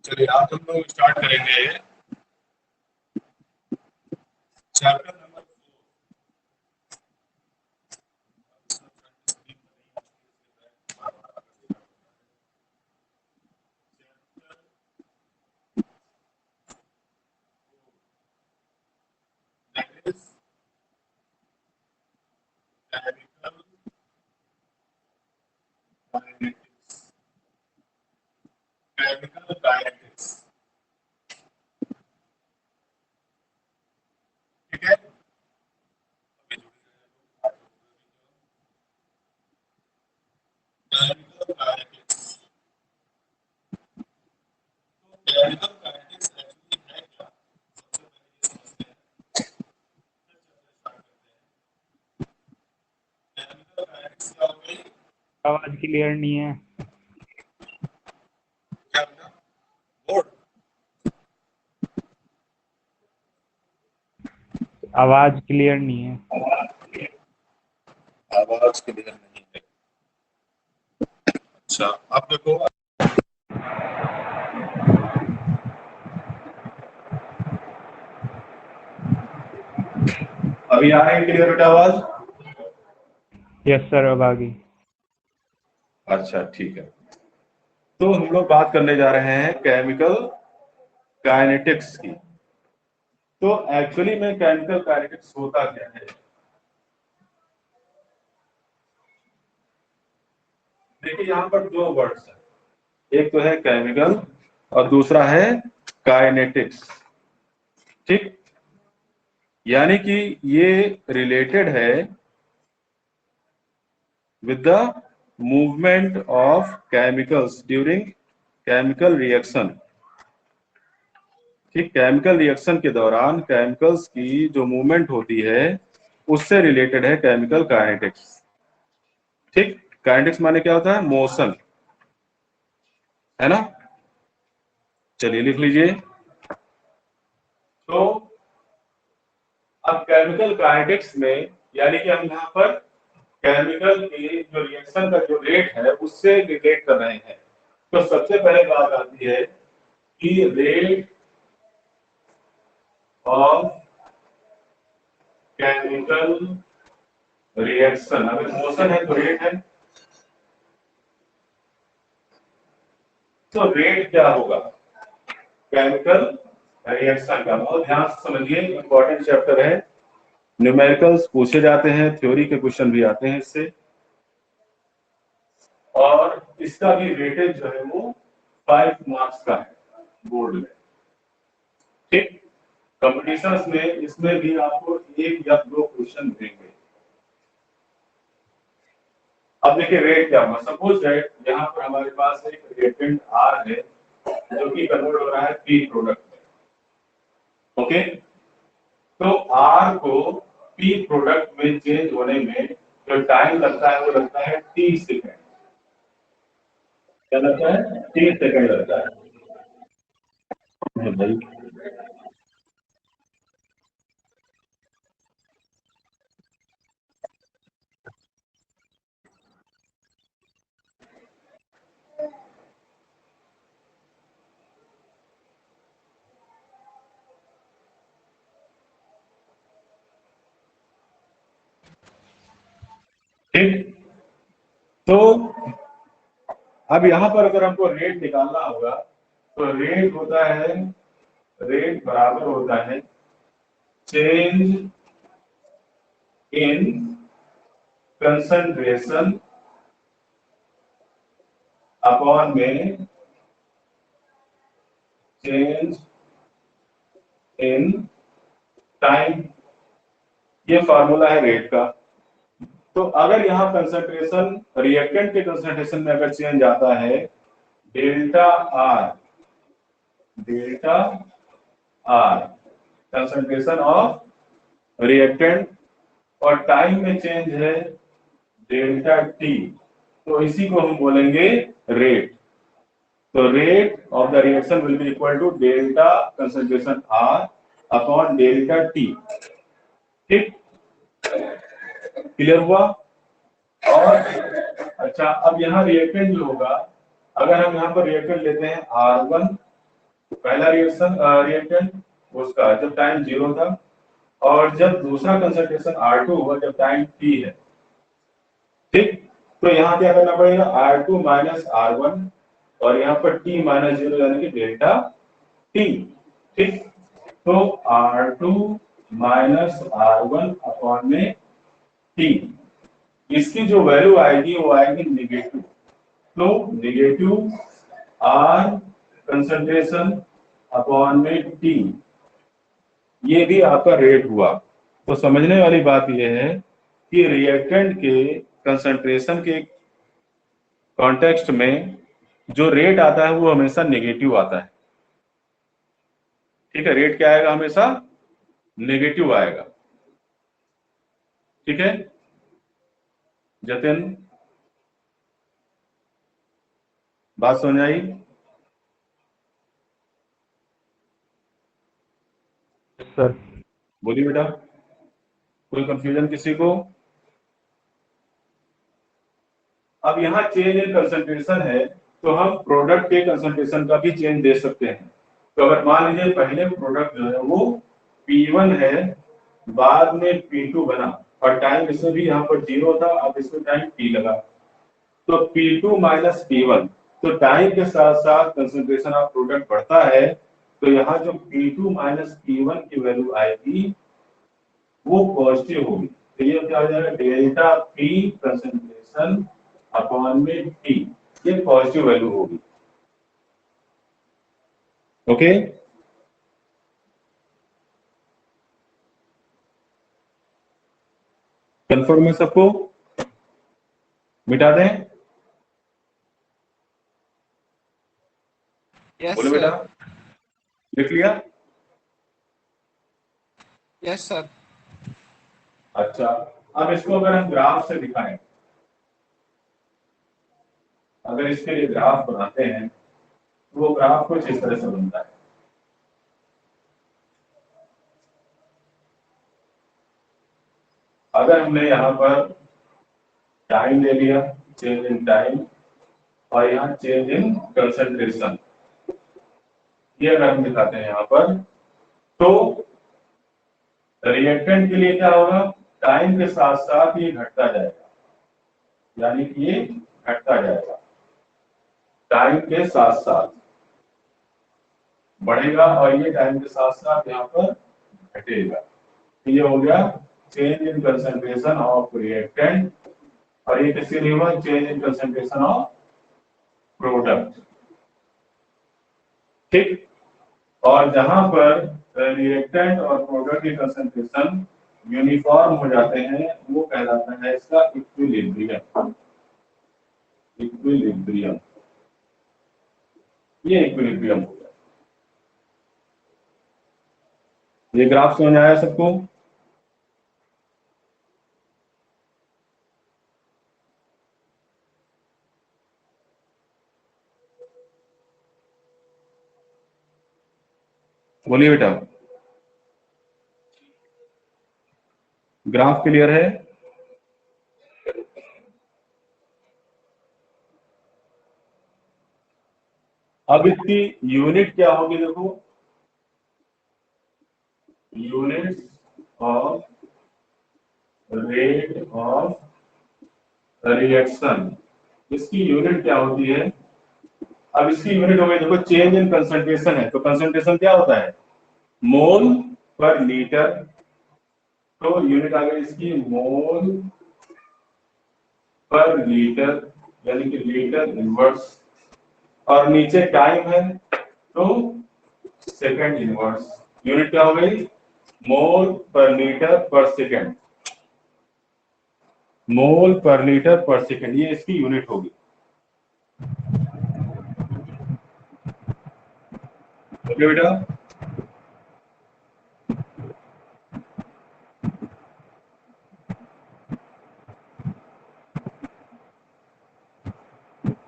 चलिए आज हम लोग स्टार्ट करेंगे chapter number 4 that is chemical kinetics. Chemical kinetics. ठीक है, केमिकल काइनेटिक्स। तो केमिकल काइनेटिक्स एक्चुअली है क्या, सबसे पहले ये समझते हैं। केमिकल काइनेटिक्स क्या हो गई? आवाज क्लियर नहीं है। क्या बना? बोर्ड आवाज क्लियर नहीं है। आवाज क्लियर नहीं है। अच्छा, अब देखो, अभी आ रही है क्लियर बेटा आवाज? यस सर, अब आ गई। अच्छा ठीक है, तो हम लोग बात करने जा रहे हैं केमिकल काइनेटिक्स की। तो एक्चुअली में केमिकल काइनेटिक्स होता क्या है? देखिए यहाँ पर दो वर्ड्स हैं, एक तो है केमिकल और दूसरा है काइनेटिक्स। ठीक, यानी कि ये रिलेटेड है with the movement of chemicals during chemical reaction। ठीक, केमिकल रिएक्शन के दौरान केमिकल्स की जो मूवमेंट होती है उससे रिलेटेड है केमिकल काइनेटिक्स। ठीक, काइनेटिक्स माने क्या होता है? मोशन, है ना? चलिए लिख लीजिए। तो अब केमिकल काइनेटिक्स में यानी कि हम यहाँ पर केमिकल की जो रिएक्शन का जो रेट है उससे रिलेट कर रहे हैं। तो सबसे पहले बात आती है कि रेट ऑफ केमिकल रिएक्शन। अगर मोशन है तो रेट है, तो रेट क्या होगा केमिकल रिएक्शन का? बहुत ध्यान से समझिए, इंपॉर्टेंट चैप्टर है, न्यूमेरिकल्स पूछे जाते हैं, थ्योरी के क्वेश्चन भी आते हैं इससे, और इसका भी वेटेज जो है वो 5 मार्क्स का है बोर्ड में। ठीक, कंपटीशंस में इसमें भी आपको 1 या 2 क्वेश्चन देंगे। अब देखिए रेट क्या होगा। सपोज दैट यहाँ पर हमारे पास एक रिएक्टेंट आर है जो कि कन्वर्ट हो रहा है पी प्रोडक्ट में। ओके, तो आर को पी प्रोडक्ट में चेंज होने में जो टाइम लगता है वो लगता है 30 सेकेंड। क्या लगता है? 30 सेकेंड लगता है भाई। ठीक, तो अब यहां पर अगर हमको रेट निकालना होगा तो रेट होता है, रेट बराबर होता है चेंज इन कंसंट्रेशन अपॉन में चेंज इन टाइम। ये फार्मूला है रेट का। तो अगर यहाँ कंसंट्रेशन रिएक्टेंट के कंसंट्रेशन में अगर चेंज आता है delta R, delta R concentration of reactant, और टाइम में चेंज है डेल्टा टी, तो इसी को हम बोलेंगे रेट। तो rate of the reaction will be equal to delta concentration R upon delta T. ठीक, क्लियर हुआ? और अच्छा, अब यहाँ रिएक्टेंट जो होगा, अगर हम यहाँ पर रिएक्टेंट लेते हैं R1 पहला रिएक्टेंट उसका जब टाइम 0 था, और जब दूसरा कंसंट्रेशन R2 हुआ जब टाइम t है। ठीक, तो यहाँ क्या करना पड़ेगा, R2 माइनस R1, और यहाँ पर t माइनस 0 यानी कि डेल्टा t। ठीक, तो R2 माइनस R1 अपॉन में t, इसकी जो वैल्यू आएगी वो आएगी निगेटिव। तो निगेटिव R कंसंट्रेशन अपॉन में t, ये भी आपका रेट हुआ। तो समझने वाली बात यह है कि रिएक्टेंट के कंसंट्रेशन के कॉन्टेक्स्ट में जो रेट आता है वो हमेशा नेगेटिव आता है। ठीक है, रेट क्या आएगा, हमेशा नेगेटिव आएगा। ठीक है जतिन, बात समझ आई? सर बोलिए बेटा, कोई कंफ्यूजन किसी को? अब यहाँ चेंज इन कंसंट्रेशन है, तो हम प्रोडक्ट के कंसंट्रेशन का भी चेंज दे सकते हैं। तो अगर मान लीजिए पहले प्रोडक्ट जो है वो P1 है, बाद में P2 बना, और टाइम इसमें भी यहाँ पर 0 था, अब इसमें टाइम t लगा, तो P2 माइनस P1, तो टाइम के साथ साथ कंसंट्रेशन ऑफ प्रोडक्ट बढ़ता है, तो यहाँ जो P2 माइनस P1 की वैल्यू आएगी वो पॉजिटिव होगी। तो ये क्या हो जाएगा, डेल्टा P कंसंट्रेशन अपॉन में T, ये पॉजिटिव वैल्यू होगी। ओके, कंफर्म है सबको? मिटा दें? यस बोलो बेटा, सर। लिख लिया? Yes sir. अच्छा, अब इसको अगर हम ग्राफ से दिखाएं, अगर इसके लिए ग्राफ बनाते हैं तो वो ग्राफ कुछ इस तरह से बनता है। अगर हमने यहाँ पर टाइम ले लिया, चेंज इन टाइम, और यहाँ चेंज इन कंसंट्रेशन, ये अगर हम दिखाते हैं यहाँ पर, तो रिएक्टेंट के लिए क्या होगा, टाइम के साथ साथ ये घटता जाएगा, यानी कि ये घटता जाएगा, टाइम के साथ साथ बढ़ेगा, और ये टाइम के साथ साथ यहाँ पर घटेगा। तो ये हो गया change in concentration of reactant, और ये किसके लिए हुआ, change in concentration of product. ठीक, और जहां पर रिएक्टेंट और प्रोडक्ट के कंसंट्रेशन यूनिफॉर्म हो जाते हैं वो कहलाता है इसका इक्विलिब्रियम। इक्विलिब्रियम, ये इक्विलिब्रियम हो गया। ये ग्राफ समझ आया सबको? बोलिए बेटा, ग्राफ क्लियर है? अब इसकी यूनिट क्या होगी, देखो, unit of rate of reaction, इसकी यूनिट क्या होती है? अब इसकी यूनिट हो गई, देखो चेंज इन कंसंट्रेशन है, तो कंसंट्रेशन क्या होता है, मोल पर लीटर, तो यूनिट आ गई इसकी मोल पर लीटर, यानी कि लीटर इनवर्स, और नीचे टाइम है तो सेकंड इनवर्स। यूनिट क्या हो गई, मोल पर लीटर पर सेकंड, मोल पर लीटर पर सेकंड, ये इसकी यूनिट होगी। ओके बेटा,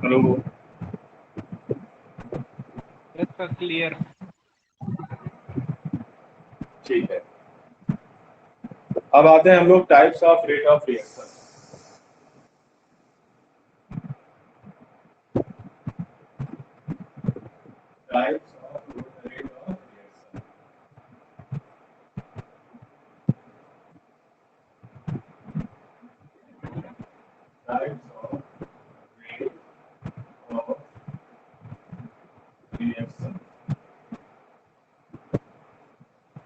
हेलो, यस सर, क्लियर। ठीक है। अब आते हैं हम लोग types of rate of reaction. Types of of rate of reaction।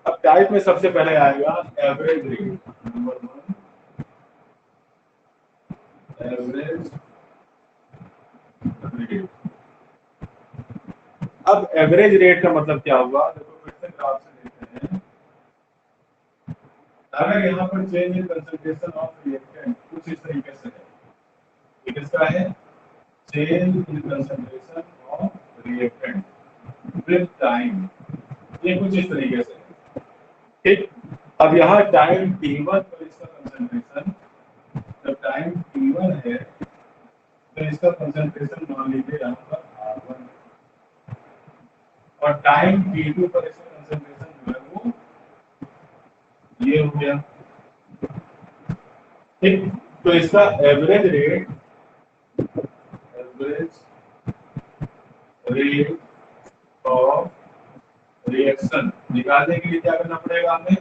अब टाइप में सबसे पहले आएगा average rate, number 1 average rate. अब एवरेज रेट का मतलब क्या हुआ, देखो फिर से ग्राफ से देखते हैं। अगर यहाँ पर change in concentration of reactant कुछ इस तरीके से है, ये किसका है, change in concentration of reactant with time, ये कुछ इस तरीके से है, ठीक। अब यहाँ टाइम t1 पर इसका कंसंट्रेशन, जब टाइम t1 है तो इसका कंसंट्रेशन मान लीजिए यहाँ पर R1, और टाइम t2 पर इसका कंसंट्रेशन जो है वो ये हो गया, ठीक। तो इसका एवरेज रेट ऑफ रिएक्शन निकालने के लिए क्या करना पड़ेगा हमें,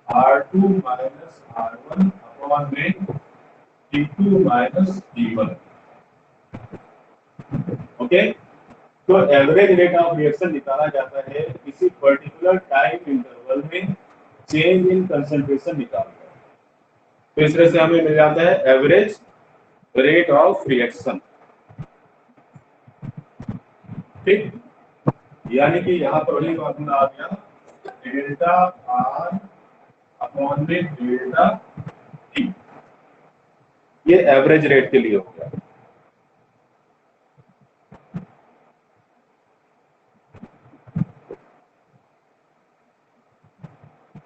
R2 माइनस R1 अपॉन में T2 माइनस T1। ओके, तो एवरेज रेट ऑफ रिएक्शन निकाला जाता है किसी पर्टिकुलर टाइम इंटरवल में चेंज इन कंसंट्रेशन निकालकर। तो इस तरह से हमें मिल जाता है एवरेज रेट ऑफ रिएक्शन, ठीक। यानी कि यहाँ पर वही फॉर्मूला आ गया, डेल्टा आर अपॉन में डेल्टा टी, ये एवरेज रेट के लिए हो गया,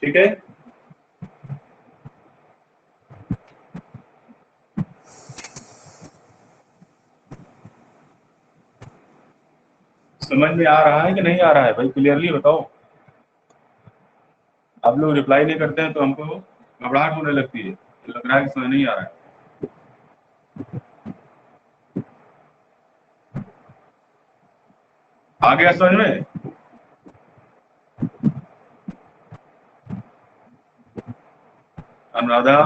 ठीक है। समझ में आ रहा है कि नहीं आ रहा है भाई, क्लियरली बताओ। आप लोग रिप्लाई नहीं करते हैं तो हमको घबराहट होने लगती है, लग रहा है कि समझ नहीं आ रहा है। आ गया समझ में? अनुराधा,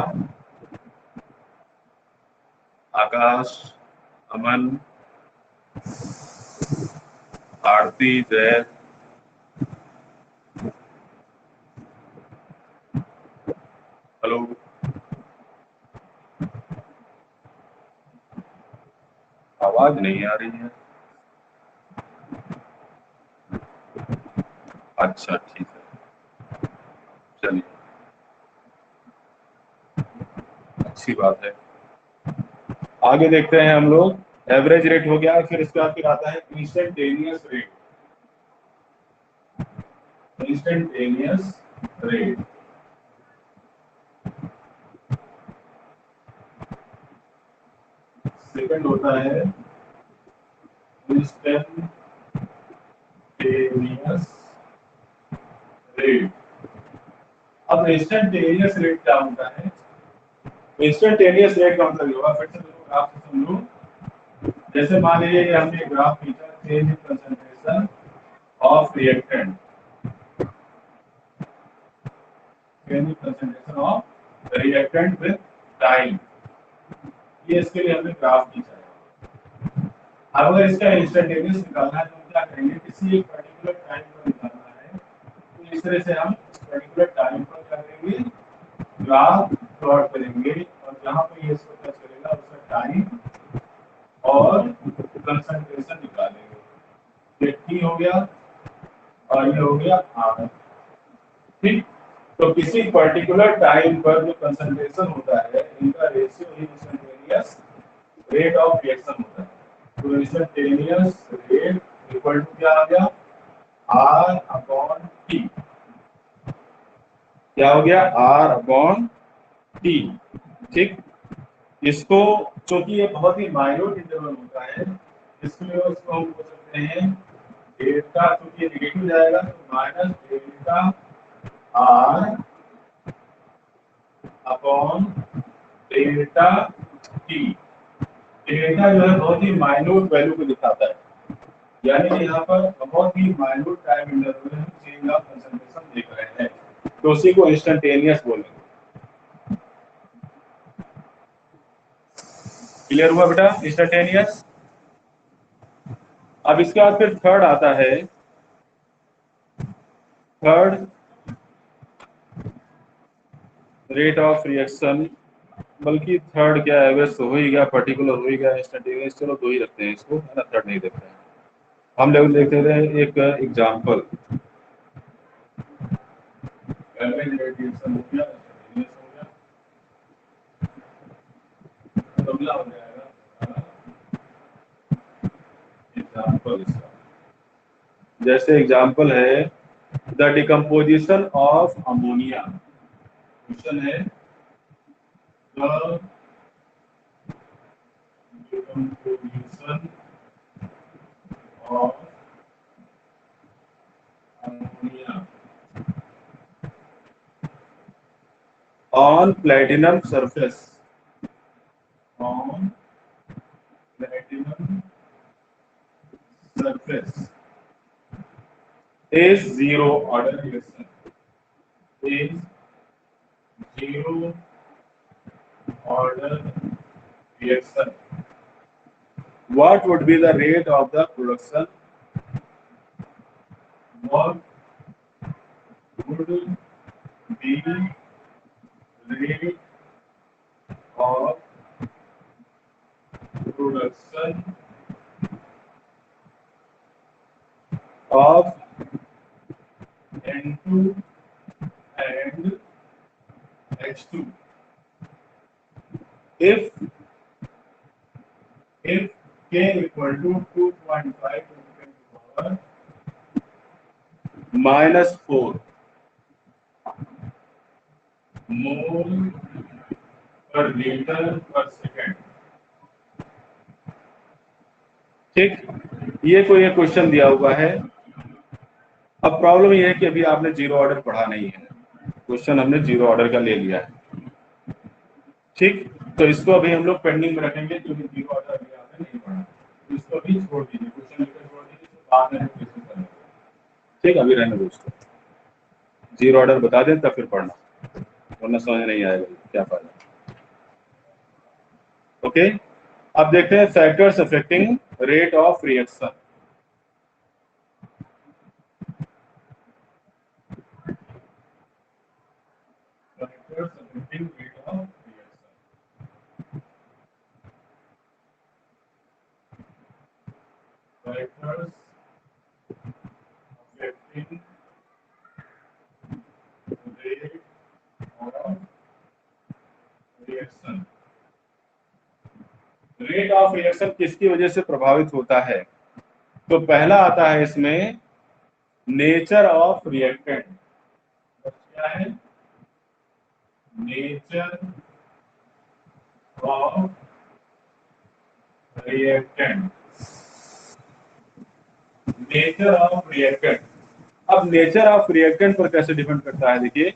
आकाश, अमन, आरती, जय, हेलो, आवाज नहीं आ रही है। अच्छा ठीक है, चलिए अच्छी बात है। आगे देखते हैं हम लोग, एवरेज रेट हो गया, फिर इसके बाद फिर आता है instantaneous rate. Instantaneous rate second होता है इंस्टेंटेनियस रेट। अब इंस्टेंटेनियस रेट क्या होता है, इंस्टेंटेनियस रेट का मतलब होगा, फिर से देखो ग्राफ से समझो। जैसे मान लीजिए हमने ग्राफ खींचा, change in concentration of reactant, change in concentration of reactant with time, ये इसके लिए हमने ग्राफ खींचा है। अब अगर इसका इंस्टेंटेनियस निकालना है तो हम क्या करेंगे, किसी एक पर्टिकुलर टाइम पर निकालना है, तो इस तरह से हम पर्टिकुलर टाइम पर क्या करेंगे, ग्राफ प्लॉट करेंगे, और जहां पर ये इसको टच करेगा उसका टाइम और कंसंट्रेशन निकालेंगे। ये टी हो गया और ये हो गया आर, ठीक। तो किसी पर्टिकुलर टाइम पर जो कंसंट्रेशन होता है, इनका ratio he instantaneous rate of reaction होता है। तो इंस्टेंटेनियस रेट इक्वल टू क्या आ गया, आर अपॉन टी, क्या हो गया, आर अपॉन टी, ठीक। इसको क्योंकि ये बहुत ही माइन्यूट इंटरवल होता है, इसलिए उसको हम बोल सकते हैं डेल्टा, क्योंकि नेगेटिव जाएगा तो minus delta R upon delta T. Delta जो है बहुत ही माइन्यूट वैल्यू को दिखाता है, यानी कि यहाँ पर बहुत ही माइन्यूट टाइम इंटरवल में चेंज ऑफ कंसंट्रेशन देख रहे हैं, तो उसी को इंस्टेंटेनियस बोलेंगे। क्लियर हुआ बेटा? इंस्टेंटेनियस। अब इसके बाद फिर थर्ड आता है, थर्ड रेट ऑफ रिएक्शन, बल्कि थर्ड क्या है, वैसे हो ही गया, पर्टिकुलर हो ही गया, इंस्टेंटेनियस, चलो दो ही रखते हैं इसको, है ना, थर्ड नहीं देखते हैं हम। लेवल देखते थे एक एग्जाम्पल, रेडिएशन हो गया, इंस्टेंटेनियस हो गया, अगला हो जाएगा एग्जाम्पल इसका। जैसे एग्जाम्पल है the decomposition of ammonia, question है the decomposition of ammonia on platinum surface, on platinum surface is zero order reaction, is zero order reaction. What would be the rate of the production? What would be rate of production of N2 and H2 if K equal to 2.5 to the power -4 mole per liter per second। ठीक, ये कोई एक question दिया हुआ है। अब problem ये है कि अभी आपने जीरो ऑर्डर पढ़ा नहीं है, क्वेश्चन हमने जीरो ऑर्डर का ले लिया है। ठीक, तो इसको अभी हम लोग पेंडिंग में रखेंगे क्योंकि जीरो ऑर्डर अभी आपने नहीं पढ़ा, तो इसको भी छोड़ दीजिए, क्वेश्चन लिखकर छोड़ दीजिए, तो बाद में हम क्वेश्चन करेंगे। ठीक, अभी रहने दो उसको, जीरो ऑर्डर बता दें तब फिर पढ़ना, वरना समझ नहीं आएगा क्या फायदा। ओके, अब देखते हैं factors affecting rate of reaction. Factors affecting rate of reaction, factors affecting rate of reaction. Rate of reaction किसकी वजह से प्रभावित होता है? तो पहला आता है इसमें नेचर ऑफ रिएक्टेंट। क्या है? Nature of reactant, nature of reactant. अब नेचर ऑफ रिएक्टेंट पर कैसे डिपेंड करता है? देखिए,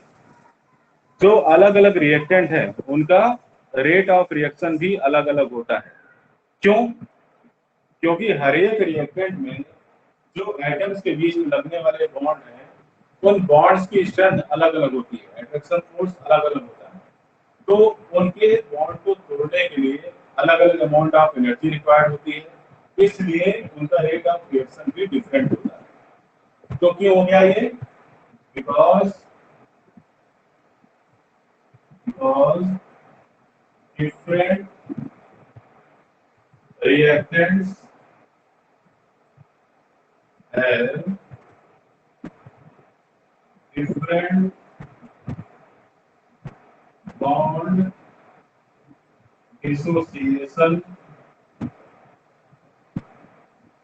जो अलग अलग रिएक्टेंट है उनका रेट ऑफ रिएक्शन भी अलग अलग होता है। क्यों? क्योंकि हर एक रिएक्टेंट में जो एटम्स के बीच में लगने वाले बॉन्ड हैं, उन बॉन्ड्स की स्ट्रेंथ अलग अलग होती है, अट्रैक्शन फोर्स अलग अलग होता है, तो उनके बॉन्ड को तोड़ने के लिए अलग अलग अमाउंट ऑफ एनर्जी रिक्वायर्ड होती है, इसलिए उनका रेट ऑफ रिएक्शन भी डिफरेंट होता है। तो क्यों हो गया ये? Because different reactants have different bond dissociation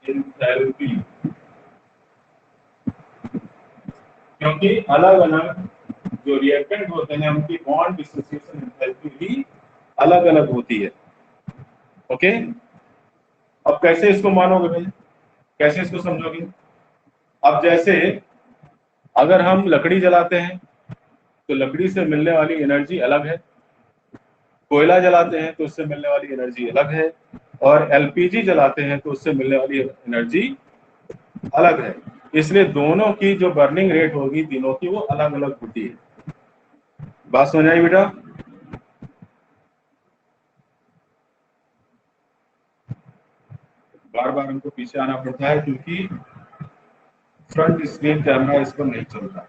enthalpy, क्योंकि अलग अलग जो रिएक्टेंट होते हैं उनकी बॉन्ड डिसोसिएशन एंथैल्पी भी अलग अलग होती है। ओके, अब कैसे इसको मानोगे भाई, कैसे इसको समझोगे? अब जैसे अगर हम लकड़ी जलाते हैं तो लकड़ी से मिलने वाली एनर्जी अलग है, कोयला जलाते हैं तो उससे मिलने वाली एनर्जी अलग है, और एलपीजी जलाते हैं तो उससे मिलने वाली एनर्जी अलग है। इसलिए दोनों की जो बर्निंग रेट होगी तीनों की वो अलग अलग होती है। बात समझ आई बेटा? बार बार हमको पीछे आना पड़ता है क्योंकि फ्रंट स्क्रीन कैमरा इस पर नहीं चलता।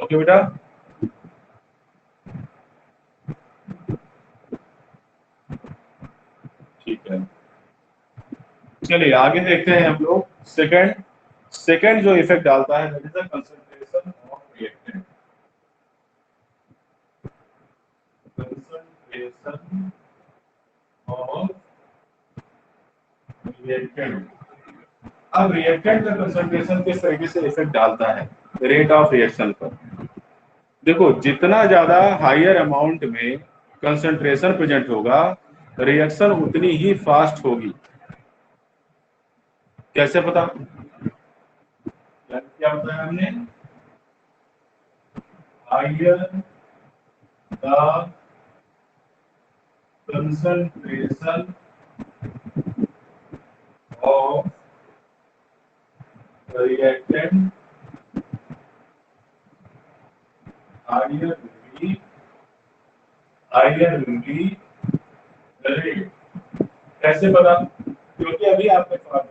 ओके बेटा, ठीक है। चलिए आगे देखते हैं हम लोग। सेकंड जो इफेक्ट डालता है that is the concentration of reactant. Concentration of reactant. अब रिएक्टेंट का कंसंट्रेशन किस तरीके से इफेक्ट डालता है रेट ऑफ रिएक्शन पर। देखो, जितना ज्यादा हायर अमाउंट में कंसंट्रेशन प्रेजेंट होगा, रिएक्शन उतनी ही फास्ट होगी। कैसे पता? क्या बताया हमने? Higher the concentration of reactant, higher will be the rate। कैसे पता? क्योंकि अभी आपने पढ़ा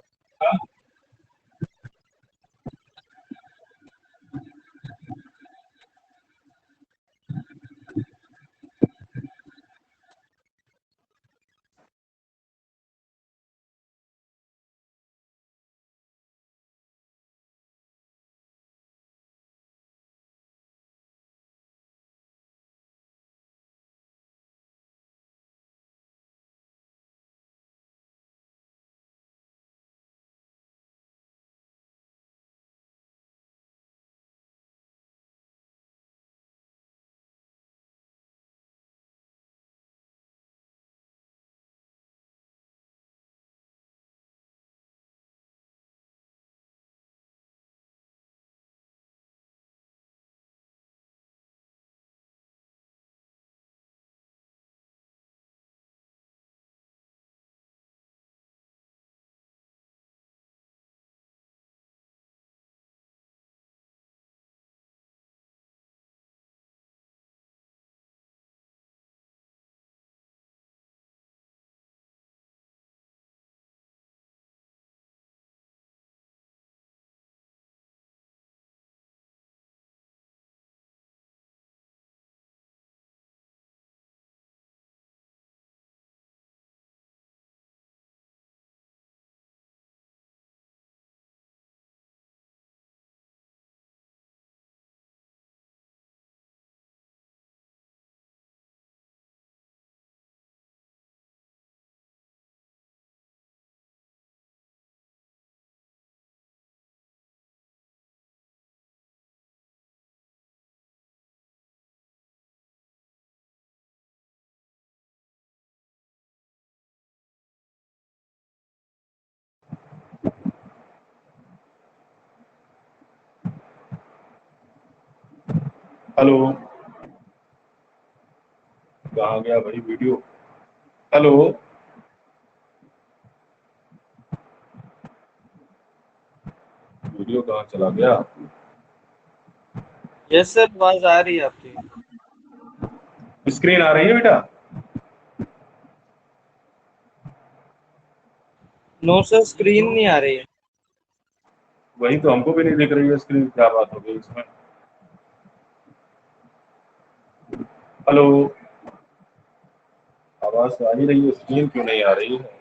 हेलो, कहाँ गया भाई वीडियो? हेलो, वीडियो कहाँ चला गया? यस सर, आवाज आ रही है आपकी। स्क्रीन आ रही है बेटा? नो सर, स्क्रीन नहीं आ रही है। वही तो हमको भी नहीं दिख रही है स्क्रीन। क्या बात हो गई इसमें? हेलो, आवाज तो आ ही रही है, स्क्रीन क्यों नहीं आ रही है?